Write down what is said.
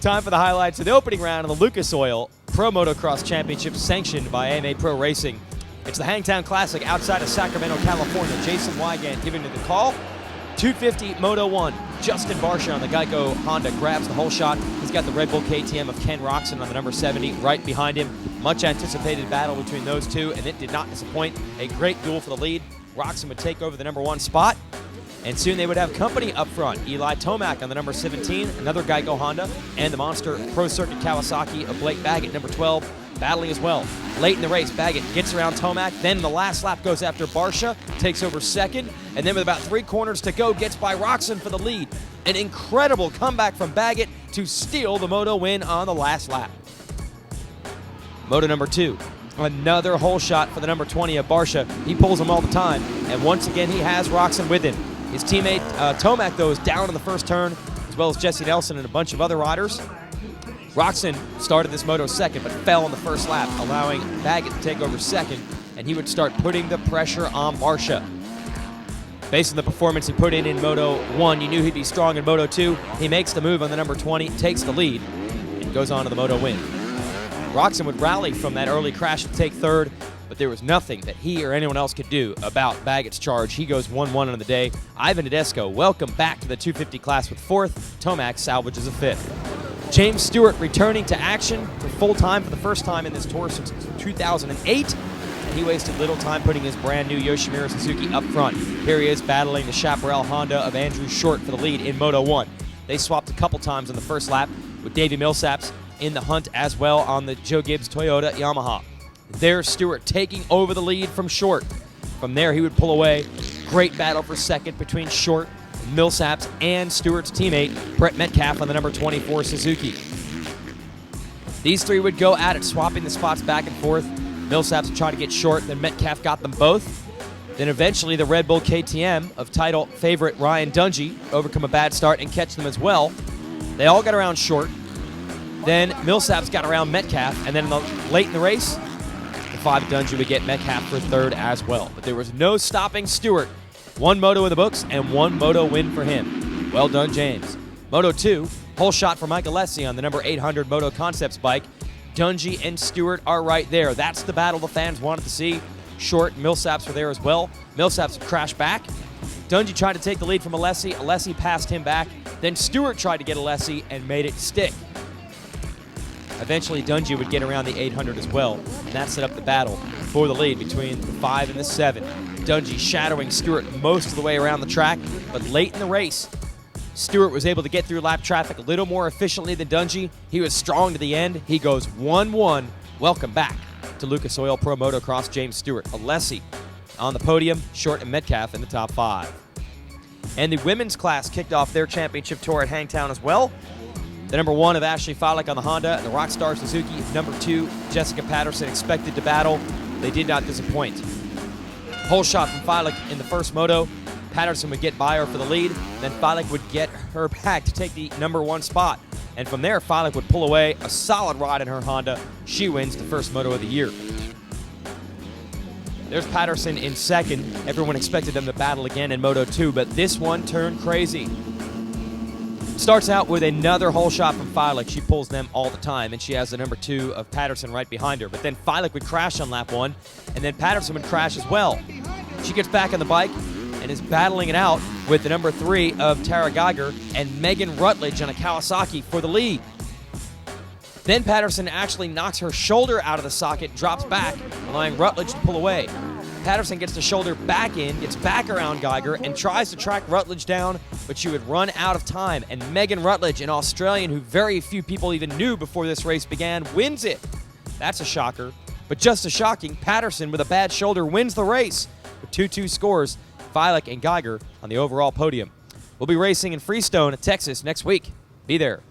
Time for the highlights of the opening round of the Lucas Oil Pro Motocross Championship sanctioned by AMA Pro Racing. It's the Hangtown Classic outside of Sacramento, California. Jason Wygant giving it the call. 250 Moto 1. Justin Barsha on the Geico Honda grabs the whole shot. He's got the Red Bull KTM of Ken Roczen on the number 70 right behind him. Much anticipated battle between those two, and it did not disappoint. A great duel for the lead. Roczen would take over the number 1 spot, and soon they would have company up front. Eli Tomac on the number 17, another Geico Honda, and the monster Pro Circuit Kawasaki of Blake Baggett, number 12, battling as well. Late in the race, Baggett gets around Tomac, then the last lap goes after Barsha, takes over second, and then with about 3 corners to go, gets by Roczen for the lead. An incredible comeback from Baggett to steal the Moto win on the last lap. Moto number 2. Another hole shot for the number 20 of Barsha. He pulls him all the time, and once again he has Roczen with him. His teammate Tomac, though, is down in the first turn, as well as Jesse Nelson and a bunch of other riders. Roczen started this moto second, but fell in the first lap, allowing Baggett to take over second, and he would start putting the pressure on Barsha. Based on the performance he put in Moto 1, you knew he'd be strong in Moto 2. He makes the move on the number 20, takes the lead, and goes on to the Moto win. Roczen would rally from that early crash to take third, but there was nothing that he or anyone else could do about Baggett's charge. He goes 1-1 on the day. Ivan Tedesco, welcome back to the 250 class with 4th. Tomac salvages a 5th. James Stewart returning to action for full time for the first time in this tour since 2008. And he wasted little time putting his brand new Yoshimura Suzuki up front. Here he is battling the Chaparral Honda of Andrew Short for the lead in Moto 1. They swapped a couple times on the first lap with Davey Millsaps in the hunt as well on the Joe Gibbs Toyota Yamaha. There's Stewart taking over the lead from Short. From there, he would pull away. Great battle for second between Short, Millsaps, and Stewart's teammate, Brett Metcalf on the number 24 Suzuki. These three would go at it, swapping the spots back and forth. Millsaps would try to get Short, then Metcalf got them both. Then eventually the Red Bull KTM of title favorite Ryan Dungey overcome a bad start and catch them as well. They all got around Short. Then Millsaps got around Metcalf, and then late in the race, the 5 Dungey would get Metcalf for third as well. But there was no stopping Stewart. 1 moto in the books and 1 moto win for him. Well done, James. Moto 2, hole shot for Mike Alessi on the number 800 Moto Concepts bike. Dungey and Stewart are right there. That's the battle the fans wanted to see. Short and Millsaps were there as well. Millsaps crashed back. Dungey tried to take the lead from Alessi. Alessi passed him back. Then Stewart tried to get Alessi and made it stick. Eventually, Dungey would get around the 800 as well, and that set up the battle for the lead between the 5 and the 7. Dungey shadowing Stewart most of the way around the track, but late in the race, Stewart was able to get through lap traffic a little more efficiently than Dungey. He was strong to the end. He goes 1-1. Welcome back to Lucas Oil Pro Motocross, James Stewart. Alessi on the podium, Short and Metcalf in the top 5. And the women's class kicked off their championship tour at Hangtown as well. The number 1 of Ashley Fallick on the Honda and the Rockstar Suzuki. Number 2, Jessica Patterson expected to battle. They did not disappoint. Hole shot from Fallick in the first moto. Patterson would get by her for the lead. Then Fallick would get her back to take the number 1 spot. And from there, Fallick would pull away a solid ride in her Honda. She wins the first moto of the year. There's Patterson in second. Everyone expected them to battle again in Moto 2, but this one turned crazy. Starts out with another hole shot from Fallick. She pulls them all the time, and she has the number 2 of Patterson right behind her. But then Fallick would crash on lap 1, and then Patterson would crash as well. She gets back on the bike and is battling it out with the number 3 of Tara Geiger and Megan Rutledge on a Kawasaki for the lead. Then Patterson actually knocks her shoulder out of the socket, drops back, allowing Rutledge to pull away. Patterson gets the shoulder back in, gets back around Geiger, and tries to track Rutledge down, but she would run out of time. And Megan Rutledge, an Australian who very few people even knew before this race began, wins it. That's a shocker. But just as shocking, Patterson, with a bad shoulder, wins the race with 2-2 scores, Fallick and Geiger on the overall podium. We'll be racing in Freestone, Texas next week. Be there.